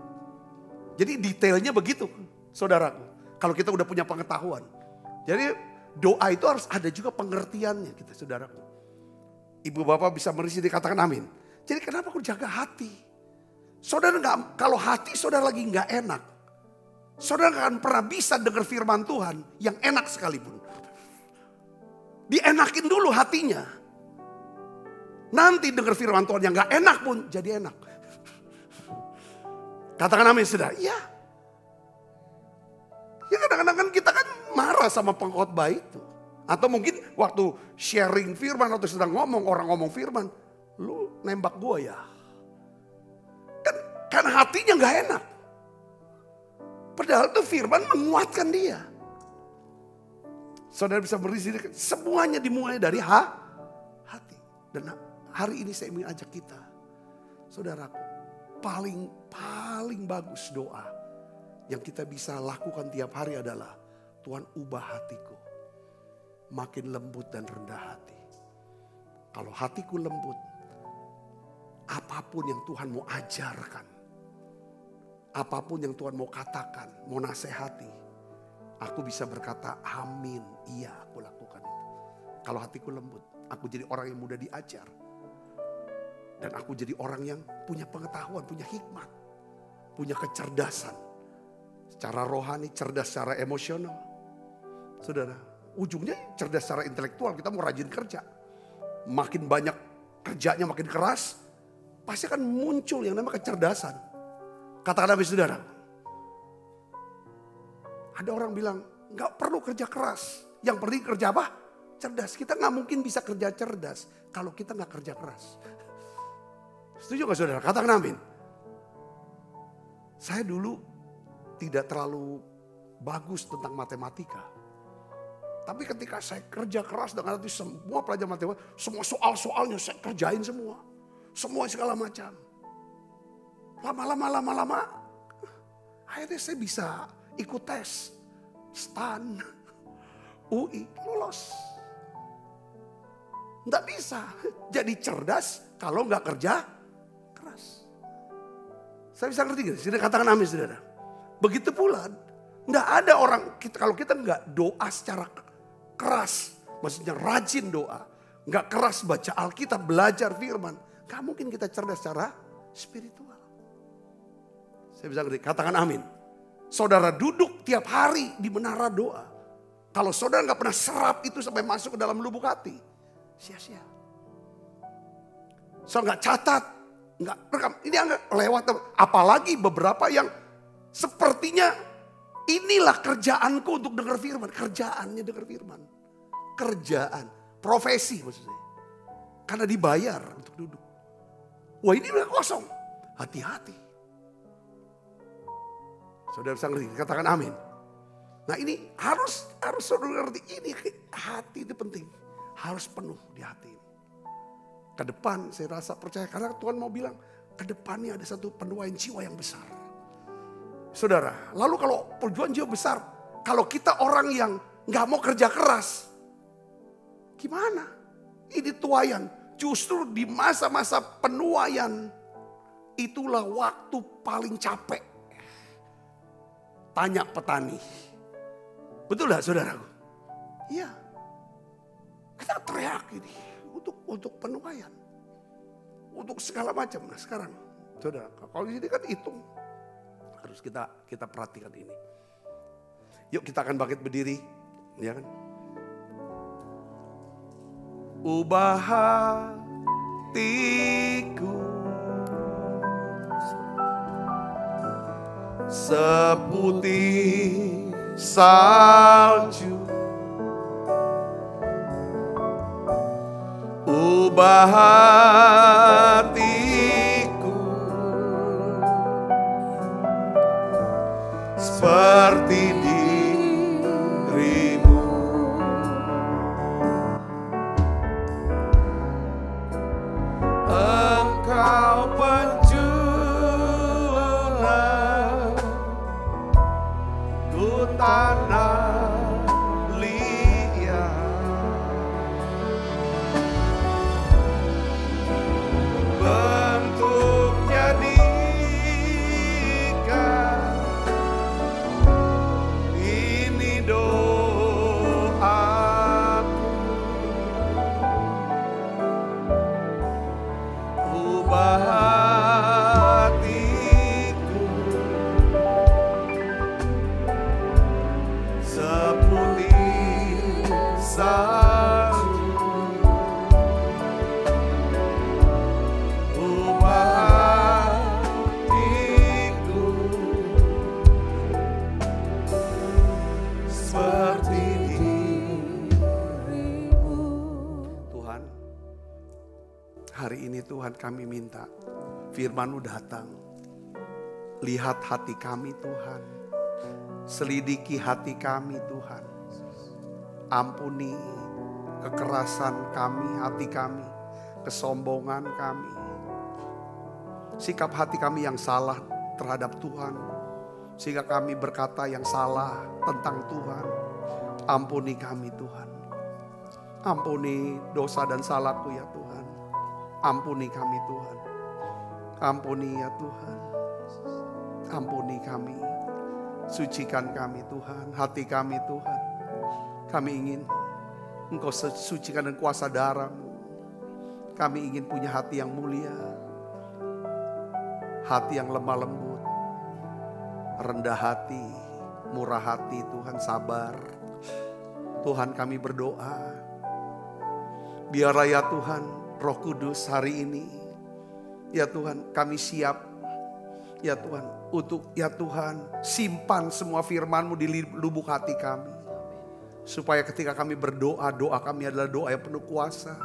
Jadi detailnya begitu saudaraku. Kalau kita udah punya pengetahuan. Jadi doa itu harus ada juga pengertiannya kita saudaraku. Ibu bapak bisa merisi dikatakan amin. Jadi kenapa aku jaga hati? Saudara nggak, kalau hati saudara lagi nggak enak. Saudara nggak akan pernah bisa dengar firman Tuhan yang enak sekalipun. Dienakin dulu hatinya. Nanti dengar firman Tuhan yang gak enak pun jadi enak. Katakan amin saudara. Iya. Ya kadang-kadang kan kita kan marah sama pengkhotbah itu. Atau mungkin waktu sharing firman atau sedang ngomong, orang ngomong firman. Lu nembak gua ya. Kan hatinya gak enak. Padahal itu firman menguatkan dia. Saudara bisa berisi, semuanya dimulai dari hati. Dan hari ini saya ingin ajak kita, saudaraku, paling bagus doa yang kita bisa lakukan tiap hari adalah, Tuhan ubah hatiku makin lembut dan rendah hati. Kalau hatiku lembut, apapun yang Tuhan mau ajarkan, apapun yang Tuhan mau katakan, mau nasihati, aku bisa berkata amin, iya aku lakukan itu. Kalau hatiku lembut, aku jadi orang yang mudah diajar. Dan aku jadi orang yang punya pengetahuan, punya hikmat, punya kecerdasan. Secara rohani, cerdas secara emosional. Saudara, ujungnya cerdas secara intelektual, kita mau rajin kerja. Makin banyak kerjanya, makin keras, pasti akan muncul yang namanya kecerdasan. Katakan apa saudara? Ada orang bilang, gak perlu kerja keras. Yang penting kerja apa? Cerdas. Kita gak mungkin bisa kerja cerdas kalau kita gak kerja keras. Setuju gak saudara? Katakan amin. Saya dulu tidak terlalu bagus tentang matematika. Tapi ketika saya kerja keras dengan hati, semua pelajaran matematika, semua soal-soalnya saya kerjain semua. Semua segala macam. Lama-lama, akhirnya saya bisa ikut tes. STAN, UI, lolos. Nggak bisa jadi cerdas kalau nggak kerja keras. Saya bisa ngerti gitu? Sudah katakan amin saudara. Begitu pula, nggak ada orang, kalau kita nggak doa secara keras, maksudnya rajin doa, nggak keras baca Alkitab, belajar firman, nggak mungkin kita cerdas secara spiritual. Saya bisa ngerti, katakan amin. Saudara duduk tiap hari di menara doa. Kalau saudara nggak pernah serap itu sampai masuk ke dalam lubuk hati, sia-sia. Saudara nggak catat, nggak rekam, ini nggak lewat. Apalagi beberapa yang sepertinya inilah kerjaanku untuk dengar firman. Kerjaannya dengar firman. Kerjaan, profesi maksudnya. Karena dibayar untuk duduk. Wah ini udah kosong, hati-hati. Saudara bisa ngerti, katakan amin. Nah ini harus saudara ngerti, ini hati itu penting. Harus penuh di hati. Ke depan saya rasa percaya, karena Tuhan mau bilang, ke depannya ada satu penuaian jiwa yang besar. Saudara, lalu kalau perjuangan jiwa besar, kalau kita orang yang gak mau kerja keras, gimana? Ini tuaian, justru di masa-masa penuaian, itulah waktu paling capek. Tanya petani. Betul gak saudaraku? Iya. Kita teriak ini untuk penuaian. Untuk segala macam. Nah sekarang saudara, kalau di sini kan hitung. Harus kita perhatikan ini. Yuk kita akan bangkit berdiri. Ya kan? Ubah hatiku seputih salju, ubah hatiku seperti dirimu. Engkau penjual ku tanah liat, bentuknya diikat. Ini doaku, ubah hatiku seputih salju. Ubah hatiku seperti dirimu. Tuhan, hari ini Tuhan kami minta firman-Mu datang. Lihat hati kami Tuhan. Selidiki hati kami Tuhan. Ampuni kekerasan kami, hati kami, kesombongan kami. Sikap hati kami yang salah terhadap Tuhan. Sehingga kami berkata yang salah tentang Tuhan. Ampuni kami Tuhan. Ampuni dosa dan salahku ya Tuhan. Ampuni kami Tuhan. Ampuni ya Tuhan. Ampuni kami. Sucikan kami Tuhan. Hati kami Tuhan. Kami ingin Engkau sucikan dengan kuasa darah-Mu. Kami ingin punya hati yang mulia. Hati yang lemah lembut. Rendah hati. Murah hati Tuhan, sabar. Tuhan kami berdoa. Biarlah ya Tuhan, Roh Kudus hari ini. Ya Tuhan, kami siap. Ya Tuhan, untuk ya Tuhan, simpan semua firman-Mu di lubuk hati kami. Supaya ketika kami berdoa, doa kami adalah doa yang penuh kuasa.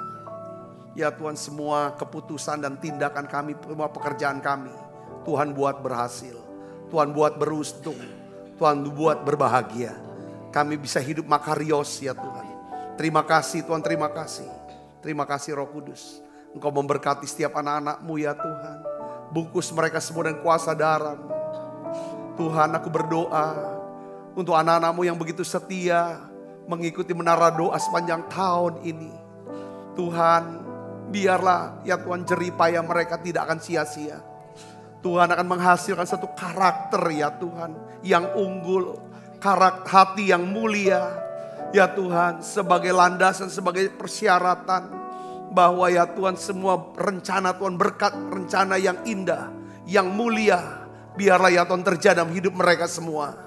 Ya Tuhan, semua keputusan dan tindakan kami, semua pekerjaan kami, Tuhan buat berhasil. Tuhan buat beruntung. Tuhan buat berbahagia. Kami bisa hidup makarios ya Tuhan. Terima kasih Tuhan, terima kasih. Terima kasih Roh Kudus. Engkau memberkati setiap anak-anak-Mu ya Tuhan. Bungkus mereka semua dengan kuasa darah-Mu. Tuhan, aku berdoa untuk anak-anak-Mu yang begitu setia mengikuti menara doa sepanjang tahun ini. Tuhan, biarlah ya Tuhan jerih payah mereka tidak akan sia-sia. Tuhan akan menghasilkan satu karakter ya Tuhan yang unggul, karakter hati yang mulia ya Tuhan, sebagai landasan, sebagai persyaratan bahwa ya Tuhan semua rencana Tuhan, berkat rencana yang indah, yang mulia, biarlah ya Tuhan terjadi dalam hidup mereka semua.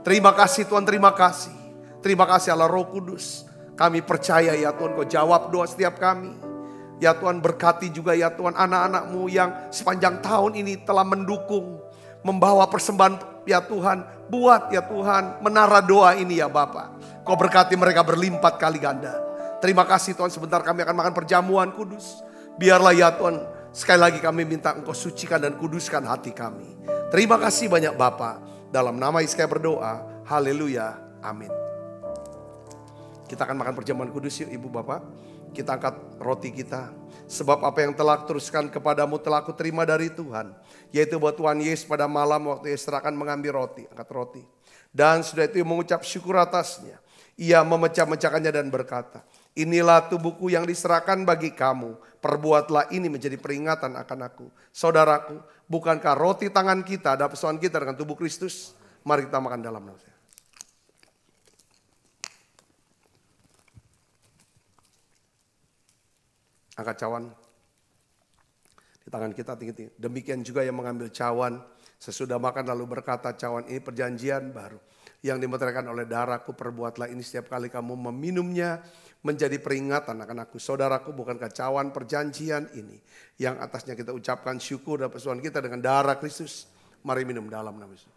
Terima kasih Tuhan, terima kasih. Terima kasih Allah Roh Kudus. Kami percaya ya Tuhan, Kau jawab doa setiap kami. Ya Tuhan, berkati juga ya Tuhan anak-anak-Mu yang sepanjang tahun ini telah mendukung, membawa persembahan ya Tuhan. Buat ya Tuhan menara doa ini ya Bapa. Kau berkati mereka berlipat kali ganda. Terima kasih Tuhan, sebentar kami akan makan perjamuan kudus. Biarlah ya Tuhan, sekali lagi kami minta Engkau sucikan dan kuduskan hati kami. Terima kasih banyak Bapa. Dalam nama Yesus kami berdoa. Haleluya. Amin. Kita akan makan perjamuan kudus yuk Ibu Bapak. Kita angkat roti kita. Sebab apa yang telah teruskan kepadamu telah aku terima dari Tuhan. Yaitu bahwa Tuhan Yesus pada malam waktu Yesus akan mengambil roti. Angkat roti. Dan sudah itu mengucap syukur atasnya. Ia memecah-mecahkannya dan berkata, inilah tubuhku yang diserahkan bagi kamu. Perbuatlah ini menjadi peringatan akan aku. Saudaraku, bukankah roti tangan kita ada persoalan kita dengan tubuh Kristus? Mari kita makan dalam nama. Angkat cawan di tangan kita tinggi-tinggi. Demikian juga yang mengambil cawan sesudah makan lalu berkata, cawan ini perjanjian baru yang dimeteraikan oleh darahku. Perbuatlah ini setiap kali kamu meminumnya menjadi peringatan akan aku. Saudaraku, bukankah cawan perjanjian ini yang atasnya kita ucapkan syukur dan persoalan kita dengan darah Kristus? Mari minum dalam nama Yesus.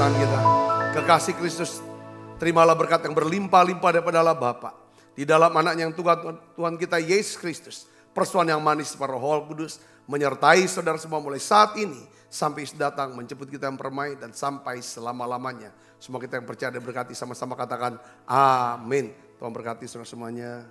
tangan kita. Kekasih Kristus, terimalah berkat yang berlimpah-limpah daripada Allah Bapa. Di dalam anaknya yang Tuhan kita Yesus Kristus. Persoalan yang manis para Roh Kudus menyertai saudara semua mulai saat ini sampai Yesus datang menjemput kita yang permai dan sampai selama-lamanya. Semua kita yang percaya dan berkati sama-sama katakan amin. Tuhan berkati saudara semuanya.